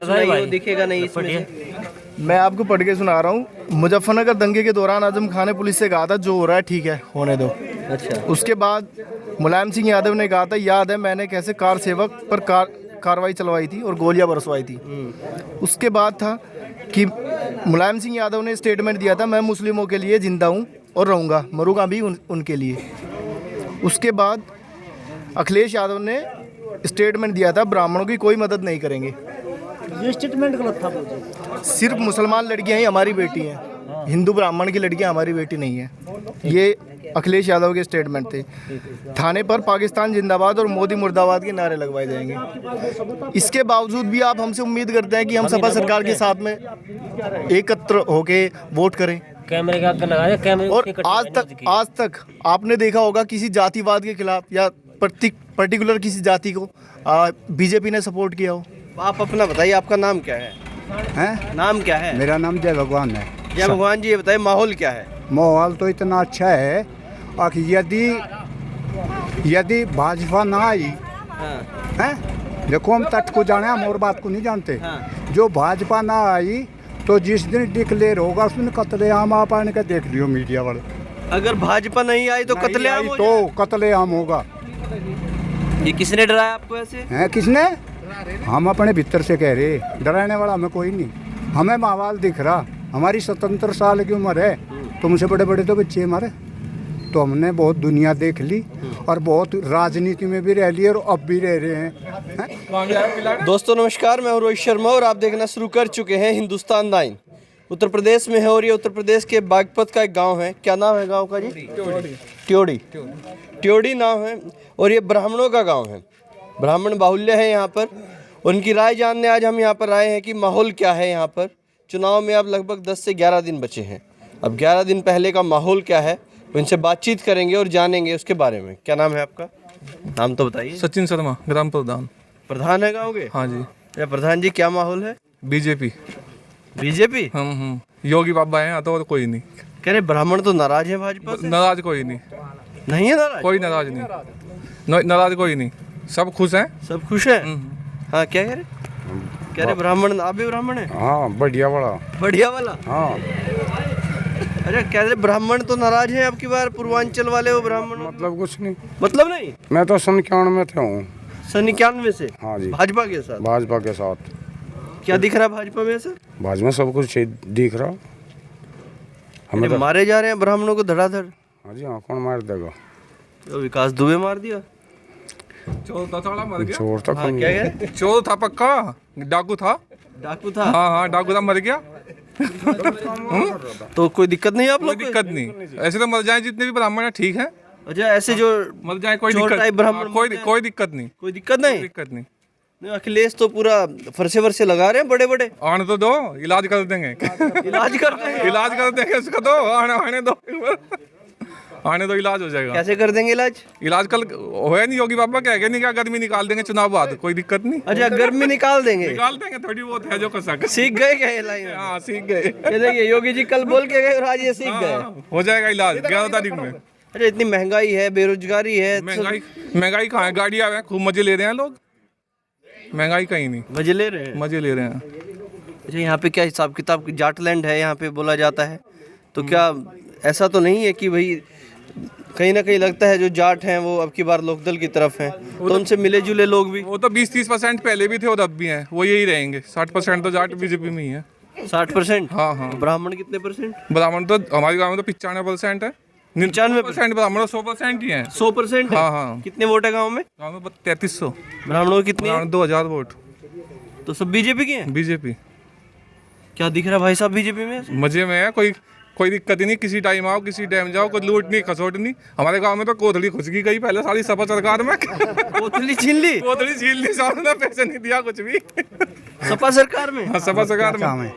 सुनाइए, दिखेगा नहीं इसमें से। मैं आपको पढ़ के सुना रहा हूँ। मुजफ्फरनगर दंगे के दौरान आजम खान ने पुलिस से कहा था जो हो रहा है ठीक है, होने दो। अच्छा। उसके बाद मुलायम सिंह यादव ने कहा था याद है मैंने कैसे कार सेवक पर कार्रवाई चलवाई थी और गोलियां बरसवाई थी। उसके बाद था कि मुलायम सिंह यादव ने स्टेटमेंट दिया था मैं मुस्लिमों के लिए जिंदा हूँ और रहूँगा, मरूंगा भी उनके लिए। उसके बाद अखिलेश यादव ने स्टेटमेंट दिया था ब्राह्मणों की कोई मदद नहीं करेंगे। ये स्टेटमेंट गलत था। सिर्फ मुसलमान लड़कियां ही हमारी बेटी हैं, हिंदू ब्राह्मण की लड़कियां हमारी बेटी नहीं है। ये अखिलेश यादव के स्टेटमेंट थे। थाने पर पाकिस्तान जिंदाबाद और मोदी मुर्दाबाद के नारे लगवाए जाएंगे। इसके बावजूद भी आप हमसे उम्मीद करते हैं कि हम सपा सरकार के साथ में एकत्र होके वोट करें। कैमरे का लगाया कैमरे। और आज तक आपने देखा होगा किसी जातिवाद के खिलाफ या पर्टिकुलर किसी जाति को बीजेपी ने सपोर्ट किया हो। आप अपना बताइए, आपका नाम क्या है? हैं? नाम क्या है? मेरा नाम जय भगवान है। जय भगवान जी, ये बताइए माहौल क्या है? माहौल तो इतना अच्छा है कि यदि भाजपा ना आई हैं, देखो हम तट को जाने, हम और बात को नहीं जानते। जो भाजपा ना आई तो जिस दिन डिक्लेयर होगा उस दिन कत्लेआम आप आने का देख लियो मीडिया वाले। अगर भाजपा नहीं आई तो कत्लेआम हो तो कत्लेआम होगा। ये किसने डराया आपको ऐसे? हैं किसने? हम अपने भीतर से कह रहे, डराने वाला हमें कोई नहीं। हमें माहौल दिख रहा, हमारी 77 साल की उम्र है, तुमसे बड़े बड़े तो बच्चे हमारे। तो हमने बहुत दुनिया देख ली और बहुत राजनीति में भी रह ली और अब भी रह रहे हैं। दोस्तों नमस्कार, मैं हूं रोहित शर्मा और आप देखना शुरू कर चुके हैं हिंदुस्तान 9। उत्तर प्रदेश में है और ये उत्तर प्रदेश के बागपत का एक गांव है। क्या नाम है गांव का जी? ट्योड़ी नाम है और ये ब्राह्मणों का गांव है। ब्राह्मण बाहुल्य है यहाँ पर। उनकी राय जानने आज हम यहाँ पर आए हैं कि माहौल क्या है यहाँ पर। चुनाव में अब लगभग 10 से 11 दिन बचे हैं। अब 11 दिन पहले का माहौल क्या है, उनसे बातचीत करेंगे और जानेंगे उसके बारे में। क्या नाम है आपका? नाम तो बताइए। सचिन शर्मा, ग्राम प्रधान। प्रधान है गाँव के? हाँ जी। या प्रधान जी, क्या माहौल है? बीजेपी। हम योगी बाबा हैं तो और कोई नहीं। कह रहे ब्राह्मण तो नाराज है भाजपा से। नाराज कोई नहीं। नहीं है नाराज? कोई नाराज नहीं। नाराज कोई नहीं, सब खुश हैं। सब खुश है। हाँ, क्या कह रहे? कह रहे ब्राह्मण, आप भी ब्राह्मण है? हाँ, बढ़िया वाला। हाँ। अरे कह रहे ब्राह्मण तो नाराज है अब की बार, पूर्वांचल वाले वो ब्राह्मण। मतलब कुछ नहीं। मतलब नहीं? मैं तो 91 में थे हूँ। 91 से? हाँ जी। भाजपा के साथ? भाजपा के साथ। क्या दिख रहा है भाजपा में सर? भाजपा में सब कुछ दिख रहा। हमें तो मारे जा रहे हैं ब्राह्मणों को धड़ाधड़। हाँ जी। हाँ, कौन मार देगा? तो विकास दुबे मार दिया। चोर था, थोड़ा मर गया। चोर था। हाँ, क्या है? चोर था पक्का, डाकू था। हाँ, डाकू था, मर गया। तो कोई दिक्कत नहीं आप लोग? कोई दिक्कत नहीं, ऐसे तो मर जाए जितने भी ब्राह्मण है, ठीक है। अच्छा, ऐसे जो मर जाए कोई दिक्कत ब्राह्मण कोई दिक्कत नहीं। कोई दिक्कत नहीं? दिक्कत नहीं। अखिलेश तो पूरा फरसे लगा रहे हैं बड़े बड़े। आने तो दो, इलाज कर देंगे। इलाज कर देंगे? इलाज कर देंगे उसका, दो आने दो। आने दो, इलाज हो जाएगा। कैसे कर देंगे इलाज? इलाज कल होया नहीं, योगी बाबा कह गए नहीं, क्या गर्मी निकाल देंगे चुनाव बाद, कोई दिक्कत नहीं। अच्छा, गर्मी निकाल देंगे? निकाल देंगे, थोड़ी बहुत है जो कर सकते। सीख गए क्या ये लाइन? हाँ, सीख गए। देखिए योगी जी कल बोल के गए और आज ये सीख गए। हो जाएगा इलाज 11 तारीख में। अच्छा, इतनी महंगाई है, बेरोजगारी है। महंगाई कहाँ है? गाड़ी आ रहे हैं, खूब मजे ले रहे हैं लोग। महंगाई कहीं नहीं, मजे ले रहे हैं। मजे ले रहे हैं। अच्छा, यहाँ पे क्या हिसाब किताब? जाटलैंड है यहाँ पे बोला जाता है, तो क्या ऐसा तो नहीं है कि भाई कहीं ना कहीं लगता है जो जाट हैं वो अब की बार लोकदल की तरफ हैं, तो उनसे मिले जुले लोग भी? वो तो 20-30% पहले भी थे और अब भी हैं, वो यही रहेंगे। 60% तो जाट बीजेपी में ही है। 60%? हाँ। ब्राह्मण कितने परसेंट? ब्राह्मण तो हमारे गाँव में तो 95% है। 95% ब्राह्मण, 100% ही है। 100%? हाँ। कितने वोट है गाँव में? गाँव में 3300। ब्राह्मणों की कितनी? 2000 वोट। तो सब बीजेपी के हैं? बीजेपी। क्या दिख रहा है भाई साहब बीजेपी में? मजे में है, कोई दिक्कत ही नहीं। किसी टाइम आओ, किसी टाइम जाओ, कोई लूट नहीं, खसोट नहीं। हमारे गांव में तो कोथली घुस गई पहले सारी सपा सरकार में। कोथली छीन ली? कोथली छीन ली, सामने पैसे नहीं दिया कुछ भी। सपा सरकार में? हाँ, सपा सरकार में।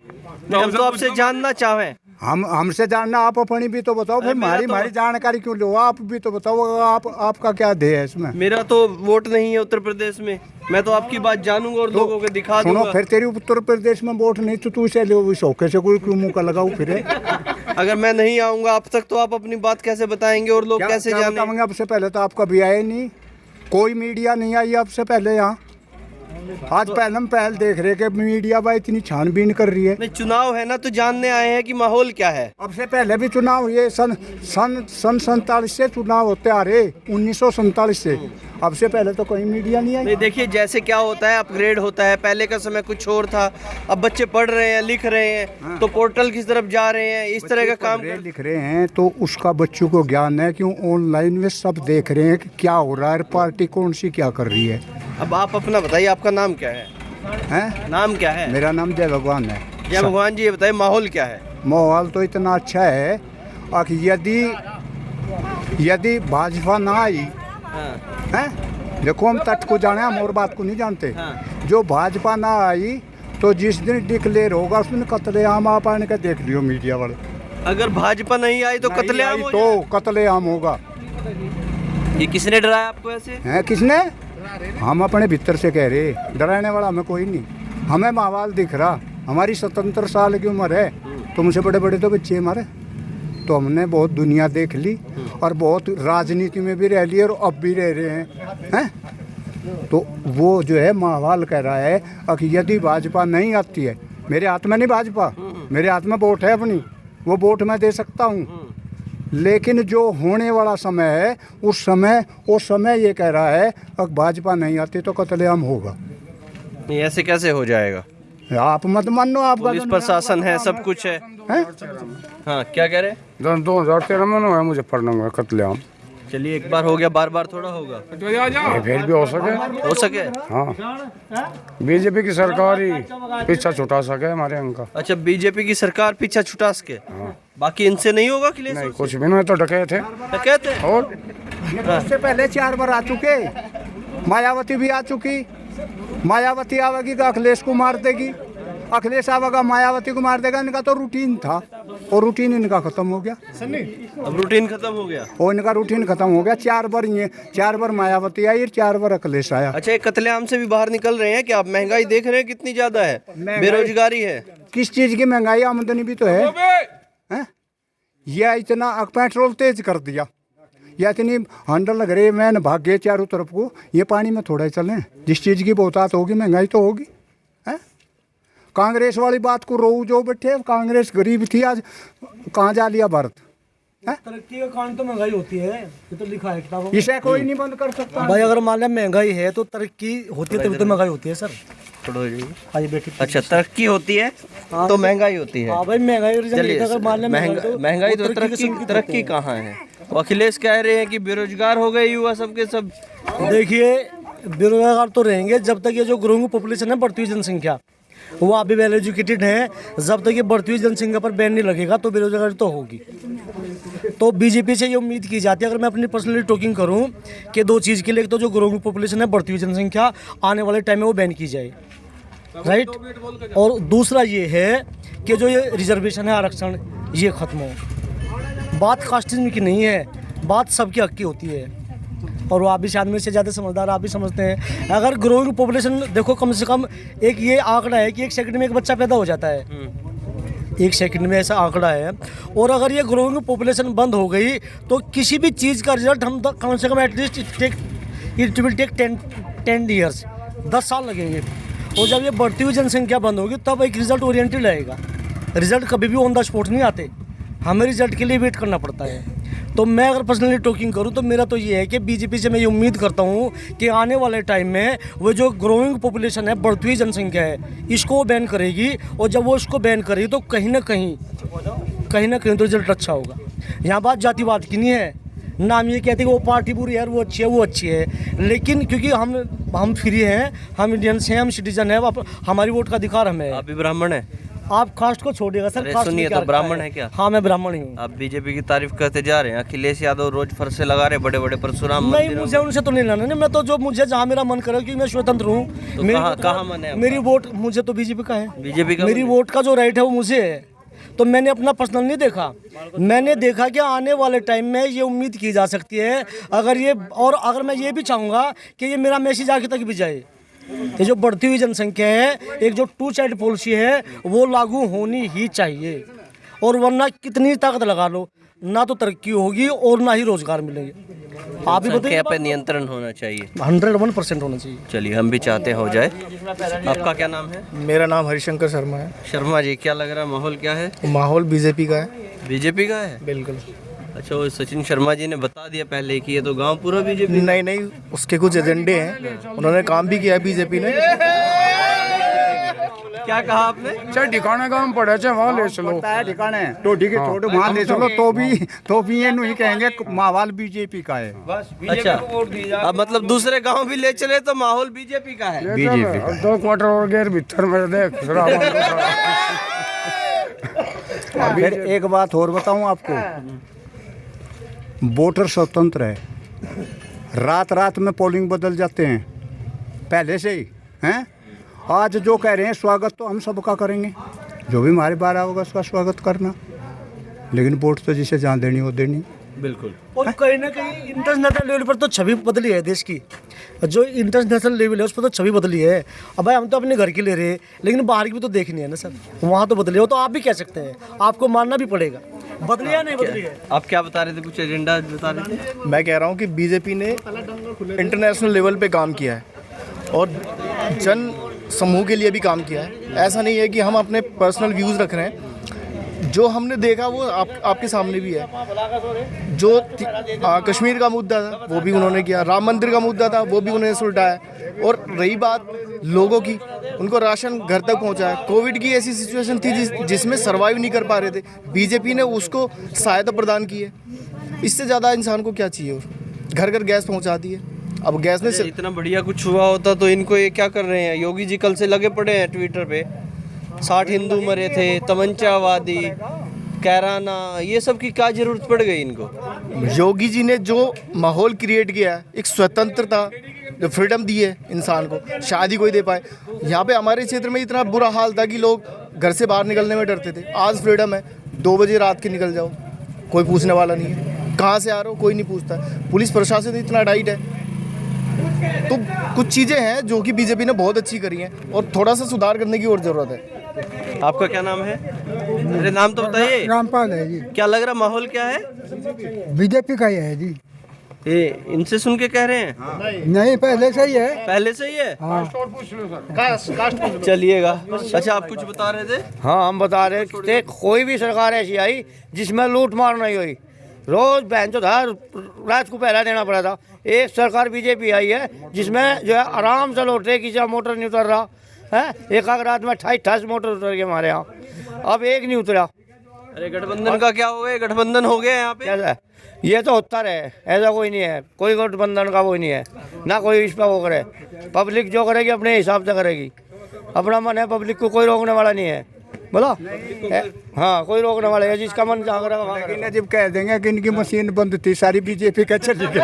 हम तो आपसे जानना चाहें। हमसे जानना, आप अपनी भी तो बताओ, फिर हमारी जानकारी क्यों लो? आप भी तो बताओ, आपका क्या ध्येय है इसमें? मेरा तो वोट नहीं है उत्तर प्रदेश में, मैं तो आपकी बात जानूंगा और लोगों को दिखा दूंगा। सुनो, फिर तेरी उत्तर प्रदेश में वोट नहीं तो तू इसे लो शौके से कोई क्यों मुंह का लगाओ फिर? अगर मैं नहीं आऊंगा आप तक तो आप अपनी बात कैसे बताएंगे और लोग कैसे जानेंगे? आपसे पहले तो आप कभी आए नहीं, कोई मीडिया नहीं आई आपसे पहले यहाँ। आज पहले हम पहल देख रहे कि मीडिया बा इतनी छानबीन कर रही है। नहीं, चुनाव है ना, तो जानने आए हैं कि माहौल क्या है। अब से पहले भी चुनाव हुए, सन 47 से चुनाव होते आ रहे, 1947 से। अब से पहले तो कोई मीडिया नहीं आई। नहीं, देखिए जैसे क्या होता है, अपग्रेड होता है। पहले का समय कुछ और था, अब बच्चे पढ़ रहे हैं, लिख रहे हैं, तो पोर्टल की तरफ जा रहे हैं, इस तरह का काम लिख रहे हैं, तो उसका बच्चों को ज्ञान है। क्यों ऑनलाइन में सब देख रहे हैं कि क्या हो रहा है, पार्टी कौन सी क्या कर रही है। अब आप अपना बताइए, आपका नाम क्या है? हैं? नाम क्या है? मेरा नाम जय भगवान है। जय भगवान जी, ये बताइए माहौल क्या है? माहौल तो इतना अच्छा है कि यदि भाजपा ना आई हैं, देखो हम तट को जाने, हम और बात को नहीं जानते। जो भाजपा ना आई तो जिस दिन डिक्लेयर होगा उस दिन कत्लेआम आप आने का देख लियो मीडिया वाले। अगर भाजपा नहीं आई तो कत्लेआम हो जाए। तो कत्लेआम होगा। ये किसने डराया आपको ऐसे? हैं किसने? हम अपने भीतर से कह रहे, डराने वाला हमें कोई नहीं। हमें माहौल दिख रहा, हमारी 77 साल की उम्र है, तुमसे बड़े बड़े तो बच्चे हमारे। तो हमने बहुत दुनिया देख ली और बहुत राजनीति में भी रह ली और अब भी रह रहे हैं। तो वो जो है माहौल कह रहा है कि यदि भाजपा नहीं आती है, मेरे हाथ में नहीं भाजपा, मेरे हाथ में वोट है अपनी, वो वोट मैं दे सकता हूँ। लेकिन जो होने वाला समय है उस समय ये कह रहा है कि भाजपा नहीं आती तो कत्लेआम होगा। नहीं, ऐसे कैसे हो जाएगा? आप मत मानो, आपका पुलिस प्रशासन है, सब कुछ है। हाँ, क्या कह रहे? 2013 में हुआ मुजफ्फरनगर में कत्लेआम। चलिए, एक बार हो गया, बार बार थोड़ा होगा। फिर भी हो सके। हाँ, बीजेपी की सरकार ही पीछा छुटा सके हमारे यहाँ का। अच्छा, बीजेपी की सरकार पीछा छुटा सके। बाकी इनसे नहीं होगा अखिलेश? नहीं, कुछ भी नहीं, तो डके थे। कहते और इससे पहले 4 बार आ चुके, मायावती भी आ चुकी। मायावती आवेगी तो अखिलेश को मार देगी, अखिलेश आवेगा मायावती को मार देगा। इनका तो रूटीन था और रूटीन इनका खत्म हो गया। अब रूटीन खत्म हो गया और इनका रूटीन खत्म हो गया। 4 बार मायावती आई, 4 बार अखिलेश आया। अच्छा, ये कत्लेआम से भी बाहर निकल रहे हैं कि आप? महंगाई देख रहे हैं कितनी ज्यादा है, बेरोजगारी है। किस चीज की महंगाई? आमदनी भी तो है। यह इतना पेट्रोल तेज कर दिया, या इतनी हंडल लग रही है, मैंने भाग गए चारों तरफ को। ये पानी में थोड़ा ही चले, जिस चीज़ की बहुतात होगी महंगाई तो होगी। है कांग्रेस वाली बात को रो जो बैठे, कांग्रेस गरीब थी, आज कहाँ जा लिया भारत? तरक्की का कारण तो महंगाई होती है, ये तो लिखा है किताबों में। इसे कोई नहीं बंद कर सकता भाई। अगर मान लें महंगाई है तो तरक्की होती है, तभी तो महंगाई होती है सर। हाँ बेटी। अच्छा, तरक्की होती है तो महंगाई होती है। हाँ भाई, महंगाई। चलिए, महंगाई तो तरक्की कहाँ है? अखिलेश कह रहे हैं कि बेरोजगार हो गए युवा सबके सब। देखिए, बेरोजगार तो रहेंगे जब तक ये जो ग्रोइंग पॉपुलेशन है, बढ़ती हुई जनसंख्या, वो अभी वेल एजुकेटेड है। जब तक ये बढ़ती हुई जनसंख्या पर बैन नहीं लगेगा तो बेरोजगारी तो होगी। तो बीजेपी से ये उम्मीद की जाती है, अगर मैं अपनी पर्सनली टॉकिंग करूं, कि 2 चीज़ के लिए, तो जो ग्रोइंग पॉपुलेशन है, बढ़ती हुई जनसंख्या, आने वाले टाइम में वो बैन की जाए, राइट। और दूसरा ये है कि जो ये रिजर्वेशन है, आरक्षण, ये खत्म हो। बात कास्टिज्म की नहीं है, बात सबके हक की होती है। और वो आप भी शायद मेरे से ज़्यादा समझदार, आप भी समझते हैं। अगर ग्रोइंग पॉपुलेशन देखो, कम से कम एक ये आंकड़ा है कि 1 सेकंड में एक बच्चा पैदा हो जाता है। 1 सेकंड में ऐसा आंकड़ा है। और अगर ये ग्रोइंग पॉपुलेशन बंद हो गई तो किसी भी चीज़ का रिजल्ट हम कम से कम at least it will take 10 years, 10 साल लगेंगे। और जब ये बढ़ती हुई जनसंख्या बंद होगी तब एक रिजल्ट ओरिएंटेड आएगा। रिजल्ट कभी भी ऑन द स्पॉट नहीं आते, हमें रिजल्ट के लिए वेट करना पड़ता है। तो मैं अगर पर्सनली टॉकिंग करूं तो मेरा तो ये है कि बीजेपी से मैं ये उम्मीद करता हूं कि आने वाले टाइम में वो जो ग्रोइंग पॉपुलेशन है, बढ़ती हुई जनसंख्या है, इसको बैन करेगी। और जब वो इसको बैन करेगी तो कहीं ना कहीं तो रिजल्ट अच्छा होगा। यहाँ बात जातिवाद की नहीं है, ना हम ये कहते हैं कि वो पार्टी बुरी है, वो अच्छी है। लेकिन क्योंकि हम फ्री हैं, हम इंडियंस हैं, हम सिटीजन हैं, हमारी वोट का अधिकार हमें। आप भी ब्राह्मण हैं? आप कास्ट को छोड़िएगा सर। सुनिए, तो ब्राह्मण है क्या? हाँ, मैं ब्राह्मण ही हूँ। आप बीजेपी की तारीफ करते जा रहे हैं, अखिलेश यादव रोज फरसे लगा रहे बड़े बड़े परशुराम नहीं, मुझे उनसे तो नहीं लेना। नहीं, मैं तो जो मुझे जहाँ मेरा मन करे, क्योंकि मैं स्वतंत्र हूँ। तो कहाँ मन है? मेरी वोट मुझे तो बीजेपी का है। बीजेपी का मेरी वोट का जो राइट है वो मुझे है। तो मैंने अपना पर्सनल नहीं देखा, मैंने देखा कि आने वाले टाइम में ये उम्मीद की जा सकती है, अगर मैं ये भी चाहूँगा कि ये मेरा मैसेज आगे तक भी जाए। ये जो बढ़ती हुई जनसंख्या है, एक जो 2 साइड पॉलिसी है, वो लागू होनी ही चाहिए। और वरना कितनी ताकत लगा लो, ना तो तरक्की होगी और ना ही रोजगार मिलेंगे। आप ही संख्या बताइए। पे नियंत्रण होना चाहिए। 101% होना चाहिए। चलिए हम भी चाहते हैं हो जाए। आपका क्या नाम है? मेरा नाम हरिशंकर शर्मा है। शर्मा जी, क्या लग रहा है माहौल क्या है? माहौल बीजेपी का है। बीजेपी का है? बिल्कुल। अच्छा, वो सचिन शर्मा जी ने बता दिया पहले कि ये तो गांव पूरा बीजेपी। नहीं नहीं, उसके कुछ एजेंडे हैं, उन्होंने काम भी किया है बीजेपी ने। क्या कहा आपने? चाहे ठिकाने काम पड़े चाहे वहाँ ले चलो। ठिकाने तो ठीक है, छोड़ो वहाँ ले चलो तो भी ये नहीं कहेंगे माहौल बीजेपी का है। अच्छा, अब मतलब दूसरे गांव भी ले चले तो माहौल बीजेपी का है। बीजेपी अब 2 क्वार्टर और गेर भीतर में देख फिर एक बात और बताऊं आपको, वोटर स्वतंत्र है, रात रात में पोलिंग बदल जाते हैं पहले से ही हैं। आज जो कह रहे हैं स्वागत तो हम सबका करेंगे, जो भी हमारे बाहर होगा उसका स्वागत करना, लेकिन वोट तो जिसे जान देनी वो देनी। बिल्कुल। और कहीं ना कहीं इंटरनेशनल लेवल पर तो छवि बदली है देश की। जो इंटरनेशनल लेवल है उस पर तो छवि बदली है। अब भाई हम तो अपने घर की ले रहे हैं, लेकिन बाहर की भी तो देखनी है ना सर, वहाँ तो बदली हो तो आप भी कह सकते हैं, आपको मानना भी पड़ेगा। बदली है नहीं बदली है? आप क्या बता रहे थे? कुछ एजेंडा बता रहे थे? मैं कह रहा हूँ कि बीजेपी ने इंटरनेशनल लेवल पे काम किया है और जन समूह के लिए भी काम किया है। ऐसा नहीं है कि हम अपने पर्सनल व्यूज़ रख रहे हैं, जो हमने देखा वो आपके सामने भी है। जो कश्मीर का मुद्दा था वो भी उन्होंने किया, राम मंदिर का मुद्दा था वो भी उन्होंने सुलटाया, और रही बात लोगों की, उनको राशन घर तक पहुंचाया। कोविड की ऐसी सिचुएशन थी जिसमें सर्वाइव नहीं कर पा रहे थे, बीजेपी ने उसको सहायता प्रदान की है। इससे ज़्यादा इंसान को क्या चाहिए? और घर घर गैस पहुंचा दी है। अब गैस में से इतना बढ़िया कुछ हुआ होता तो इनको ये क्या कर रहे हैं? योगी जी कल से लगे पड़े हैं ट्विटर पे, 60 हिंदू मरे थे, तमंचावादी, कैराना, ये सब की क्या जरूरत पड़ गई इनको? योगी जी ने जो माहौल क्रिएट किया है, एक स्वतंत्रता, जो फ्रीडम दी है इंसान को, शायद ही कोई दे पाए। यहाँ पे हमारे क्षेत्र में इतना बुरा हाल था कि लोग घर से बाहर निकलने में डरते थे। आज फ्रीडम है, 2 बजे रात के निकल जाओ, कोई पूछने वाला नहीं है। कहाँ से आ रहे हो कोई नहीं पूछता। पुलिस प्रशासन इतना टाइट है। तो कुछ चीज़ें हैं जो कि बीजेपी ने बहुत अच्छी करी हैं और थोड़ा सा सुधार करने की और ज़रूरत है। आपका क्या नाम है? अरे नाम तो बताइए। रामपाल है जी। क्या लग रहा माहौल क्या है? बीजेपी का ही है जी। ये इनसे सुन के कह रहे हैं? नहीं, पहले से ही है। पहले से ही है? हाँ। चलिएगा। अच्छा, आप कुछ बता रहे थे? हाँ, हम बता रहे थे कोई भी सरकार ऐसी आई जिसमें लूट मार नहीं हुई। रोज बहन जो था रात को पहला देना पड़ा था। एक सरकार बीजेपी आई है जिसमें जो है आराम से लौट रहे, किसी का मोटर नहीं उतर रहा है। एक आग रात में 28 मोटर उतर गए हमारे यहाँ, अब एक नहीं उतरा। अरे गठबंधन का क्या हो गया? गठबंधन हो गया यहाँ पे? कैसा? ये तो होता रहे, ऐसा कोई नहीं है, कोई गठबंधन का वो नहीं है ना, कोई इस पर वो करे। पब्लिक जो करेगी अपने हिसाब से करेगी, अपना मन है, पब्लिक को कोई रोकने वाला नहीं है। बोला? हाँ, कोई रोकने वाला है, जिसका मन जहाँ करेगा वहाँ करेगा। जब कह देंगे कि इनकी मशीन बंद थी सारी बीजेपी का चली गई।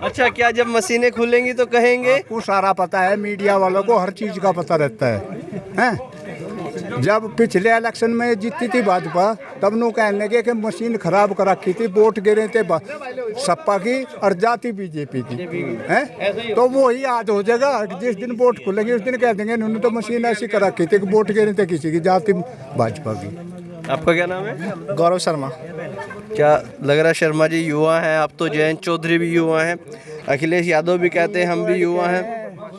अच्छा, क्या जब मशीनें खुलेंगी तो कहेंगे? आपको सारा पता है, मीडिया वालों को हर चीज़ का पता रहता है, हैं? जब पिछले इलेक्शन में जीती थी भाजपा, तब नु कहने लगे कि मशीन खराब कर रखी थी, वोट गिरे थे सपा की और जाती बीजेपी की, हैं? तो वो ही याद हो जाएगा। जिस दिन वोट खुलेगी उस दिन कह देंगे इन्होंने तो मशीन ऐसी कर रखी थी कि वोट गिरे थे किसी की, जाती भाजपा की। आपका क्या नाम है? गौरव शर्मा। क्या लग रहा है शर्मा जी युवा हैं? आप तो जयंत चौधरी भी युवा हैं, अखिलेश यादव भी कहते हैं हम भी युवा हैं,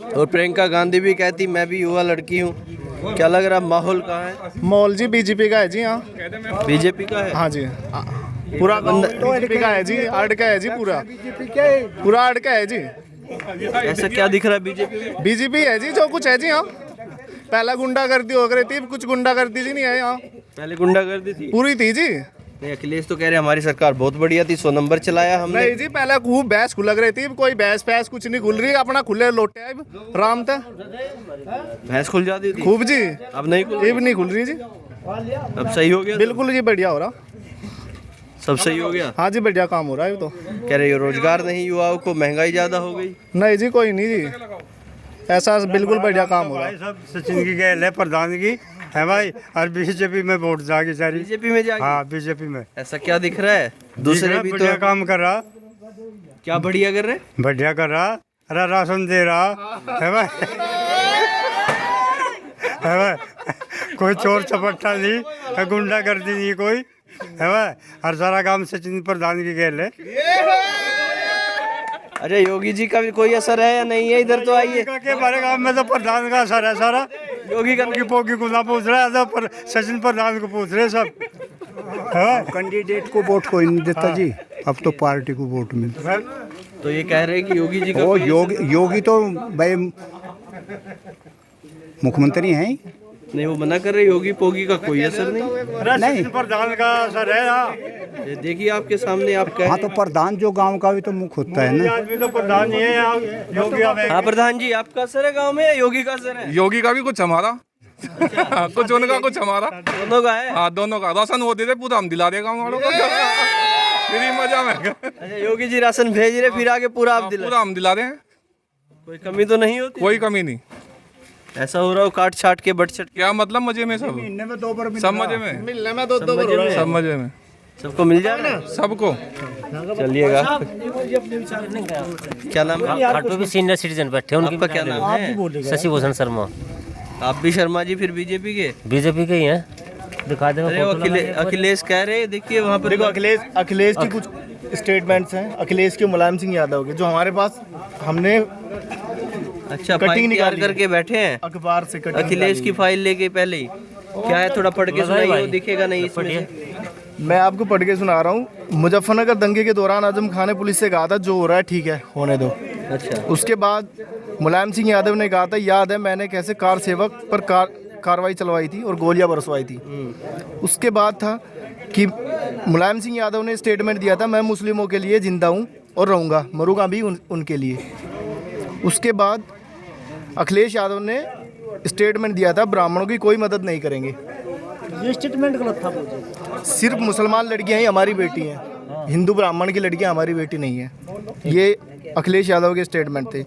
और प्रियंका गांधी भी कहती मैं भी युवा लड़की हूँ। क्या लग रहा माहौल कहाँ है? माहौल जी बीजेपी का है जी। हाँ, बीजेपी का है? हाँ जी, पूरा बीजेपी का है जी, अड़का है जी, पूरा अड़का है जी। ऐसा क्या दिख रहा है बीजेपी में? बीजेपी है जी, जो कुछ है जी। हाँ, पहला गुंडागर्दी हो गई थी, कुछ गुंडागर्दी जी नहीं है यहाँ, पहले गुंडागर्दी थी, पूरी थी जी। नहीं, अखिलेश तो कह रहे हमारी सरकार बहुत बढ़िया थी, 100 नंबर चलाया हमने। नहीं जी, पहले खूब बहस खुलक रही थी, कोई बहस पैस कुछ नहीं खुल रही, अपना खुले लोटे राम था, भैंस खुल जाती थी खूब जी। अब नहीं खुल? अब नहीं खुल रही जी, अब सही हो गया? बिल्कुल जी, बढ़िया हो रहा, सब सही हो गया। हाँ जी, बढ़िया काम हो रहा है। तो कह रहे रोजगार नहीं, युवाओं को महंगाई ज्यादा हो गई। नहीं जी, कोई नहीं जी, ऐसा बिल्कुल बढ़िया काम हो रहा है। सब सचिन की गैल है, प्रधान की है भाई, और बीजेपी में वोट जाएगी सारी। बीजेपी में जाएगी? हाँ, बीजेपी में। ऐसा क्या दिख रहा है? दूसरे भी बढ़िया तो काम कर रहा। क्या बढ़िया कर रहे? बढ़िया कर रहा, अरे राशन दे रहा है भाई, है भाई, कोई चोर चपट्टा नहीं, गुंडागर्दी नहीं कोई, है भाई। हर सारा काम सचिन प्रधान की खेल है। अच्छा, योगी जी का भी कोई असर है या नहीं है? इधर तो आइए। के हमारे गांव में तो प्रधान का असर है सारा। योगी का पोगी को ना पूछ रहा है, पर सचिन प्रधान को पूछ रहे सब। कैंडिडेट को वोट कोई नहीं देता जी, अब तो पार्टी को वोट मिलता है। तो ये कह रहे हैं कि योगी जी का ओ योगी तो भाई मुख्यमंत्री हैं ही। नहीं, वो मना कर रहे योगी पोगी का कोई असर नहीं। प्रधान का असर है। ये देखिए आपके सामने आप कह हाँ तो प्रधान जो गांव का भी तो मुख्य होता है ना। आदमी तो प्रधान ही है योगी। हाँ प्रधान जी, आपका असर है गांव में या योगी का असर है? योगी का भी कुछ हमारा कुछ उनका कुछ हमारा, दोनों का है। हाँ दोनों का। राशन वो दे दे पूरा हम दिला देगा गाँव वालों को, फ्री मजा में। अच्छा, योगी जी राशन भेज रहे, फिर आगे पूरा आप दिला, पूरा हम दिला रहे हैं, कोई कमी तो नहीं होती? कोई कमी नहीं। ऐसा हो रहा हो काट छाट के बट छट क्या मतलब मजे में, सब सब मजे में, मिलने में दो सब मजे में, सबको मिल जाए ना सबको। चलिएगा। क्या नाम है? खाटू भी सीनियर सिटीजन बैठे हैं। आपका क्या नाम है? शशि भूषण शर्मा। आप भी शर्मा जी फिर बीजेपी के? बीजेपी के ही हैं, दिखा दे। अखिलेश कह रहे, देखिए वहाँ पर देखो अखिलेश की कुछ स्टेटमेंट्स हैं, अखिलेश के मुलायम सिंह यादव के, जो हमारे पास हमने अच्छा कटिंग फाइल निकाल तैयार करके बैठे हैं अखबार से कटिंग अखिलेश की फाइल लेके पहले ही। क्या है, थोड़ा पढ़ के सुनाइए, वो दिखेगा नहीं इसमें से। मैं आपको पढ़ के सुना रहा हूँ। मुजफ्फरनगर दंगे के दौरान आजम खान ने पुलिस से कहा था जो हो रहा है ठीक है, होने दो। अच्छा, उसके बाद मुलायम सिंह यादव ने कहा था, याद है मैंने कैसे कार सेवक पर कार्रवाई चलवाई थी और गोलियां बरसवाई थी। उसके बाद था कि मुलायम सिंह यादव ने स्टेटमेंट दिया था, मैं मुस्लिमों के लिए जिंदा हूँ और रहूँगा, मरूँगा भी उनके लिए। उसके बाद अखिलेश यादव ने स्टेटमेंट दिया था, ब्राह्मणों की कोई मदद नहीं करेंगे। ये स्टेटमेंट गलत था। सिर्फ मुसलमान लड़कियां ही हमारी बेटी हैं, हिंदू ब्राह्मण की लड़कियां हमारी बेटी नहीं है। ये अखिलेश यादव के स्टेटमेंट थे।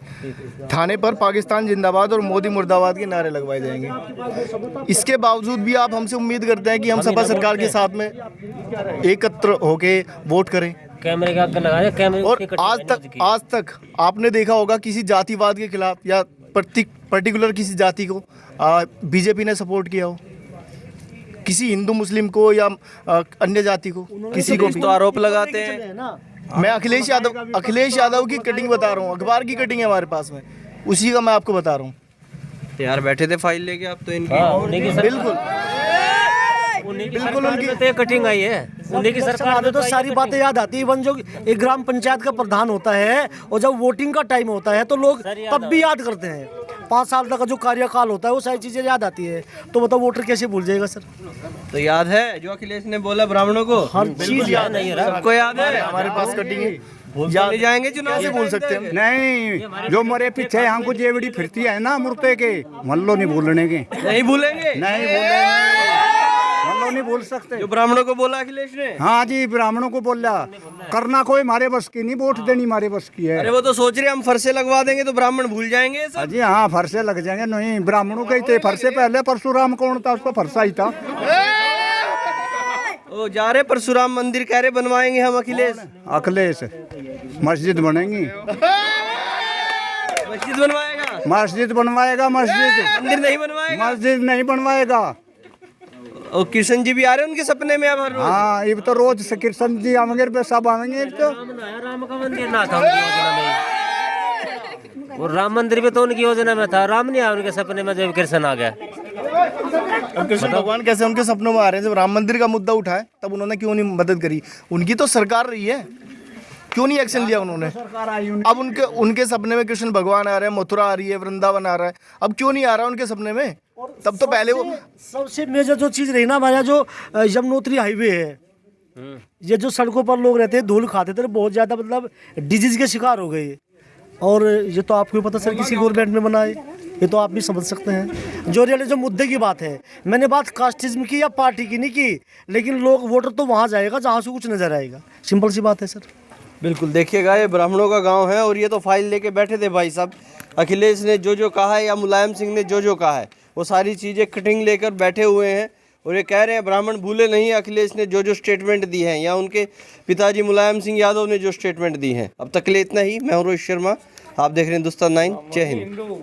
थाने पर पाकिस्तान जिंदाबाद और मोदी मुर्दाबाद के नारे लगवाए जाएंगे। इसके बावजूद भी आप हमसे उम्मीद करते हैं कि हम सपा सरकार के साथ में एकत्र होके वोट करें। कैमरे के आगे लगाए कैमरे। और आज तक आपने देखा होगा किसी जातिवाद के खिलाफ या पर्टिकुलर किसी जाति को बीजेपी ने सपोर्ट किया हो, किसी हिंदू मुस्लिम को या अन्य जाति को, किसी को भी तो आरोप लगाते हैं। मैं अखिलेश यादव की कटिंग बता रहा हूँ, अखबार की कटिंग है हमारे पास में, उसी का मैं आपको बता रहा हूँ। यार बैठे थे फाइल लेके आप तो इनकी। बिल्कुल उनकी कटिंग आई है, उन्हीं की सरकार में तो सारी बातें याद आती है। इवन जो एक ग्राम पंचायत का प्रधान होता है और जब वोटिंग का टाइम होता है तो लोग तब भी याद करते हैं। 5 साल तक का जो कार्यकाल होता है वो सारी चीजें याद आती है। तो बताओ वोटर कैसे भूल जाएगा सर? तो याद है जो अखिलेश ने बोला ब्राह्मणों को, हर चीज याद नहीं है। सबको याद है। हमारे पास कटिंग है, ले जाएंगे चुनाव से, भूल सकते हैं? नहीं, जो मरे पीछे यहाँ को जेवड़ी फिरती है ना मुर्ते के, मल्लो नहीं भूलने के, नहीं भूलेंगे, नहीं भूलेंगे, मल्लो नहीं भूल सकते। जो ब्राह्मणों को बोला अखिलेश ने। हाँ जी, ब्राह्मणों को बोला करना कोई हमारे बस की नहीं, वोट देनी हमारे बस की है। अरे वो तो सोच रहे हम फरसे लगवा देंगे तो ब्राह्मण भूल जाएंगे सब। जी हाँ, फरसे लग जाएंगे। नहीं, ब्राह्मणों के ही थे फरसे। पहले परशुराम कौन था, उसको फरसा ही था। ओ जा रहे परशुराम मंदिर कह रहे बनवाएंगे हम अखिलेश मस्जिद बनेगी, मस्जिद बनवाएगा, मस्जिद बनवाएगा, मंदिर नहीं बनवाएगा, मस्जिद नहीं बनवाएगा। और कृष्ण जी भी आ रहे हैं उनके सपने में अब हर रोज। हाँ, ये तो रोज से कृष्ण जी आवेंगे पे सब आवेंगे। तो राम का मंदिर ना था उनकी योजना में, और राम मंदिर भी तो उनकी योजना में था। राम नहीं आया उनके सपने में जब कृष्ण आ गया। कृष्ण भगवान कैसे उनके सपनों में आ रहे हैं? जब राम मंदिर का मुद्दा उठा है तब उन्होंने क्यों नहीं मदद करी? उनकी तो सरकार रही है, क्यों नहीं एक्शन लिया उन्होंने? अब उनके सपने में कृष्ण भगवान आ रहे हैं, मथुरा आ रही है, वृंदावन आ रहा है, अब क्यों नहीं आ रहा उनके सपने में? तब तो पहले वो सबसे मेजर जो चीज रही ना हमारा, जो यमुनोत्री हाईवे है, ये जो सड़कों पर लोग रहते हैं धूल खाते थे, बहुत ज्यादा मतलब डिजीज के शिकार हो गए। और ये तो आपको पता सर किसी गवर्नमेंट में बना है, ये तो आप भी समझ सकते हैं। जो रियल जो मुद्दे की बात है, मैंने बात कास्टिज्म की या पार्टी की नहीं की, लेकिन लोग वोटर तो वहाँ जाएगा जहाँ से कुछ नजर आएगा। सिंपल सी बात है सर। बिल्कुल, देखिएगा ये ब्राह्मणों का गांव है और ये तो फाइल लेके बैठे थे भाई साहब। अखिलेश ने जो कहा है या मुलायम सिंह ने जो कहा है वो सारी चीज़ें कटिंग लेकर बैठे हुए हैं और ये कह रहे हैं ब्राह्मण भूले नहीं। अखिलेश ने जो स्टेटमेंट दी हैं या उनके पिताजी मुलायम सिंह यादव ने जो स्टेटमेंट दी हैं। अब तक के लिए इतना ही। मैं हूं रोहित शर्मा, आप देख रहे हैं हिंदुस्तान 9। जय हिंद।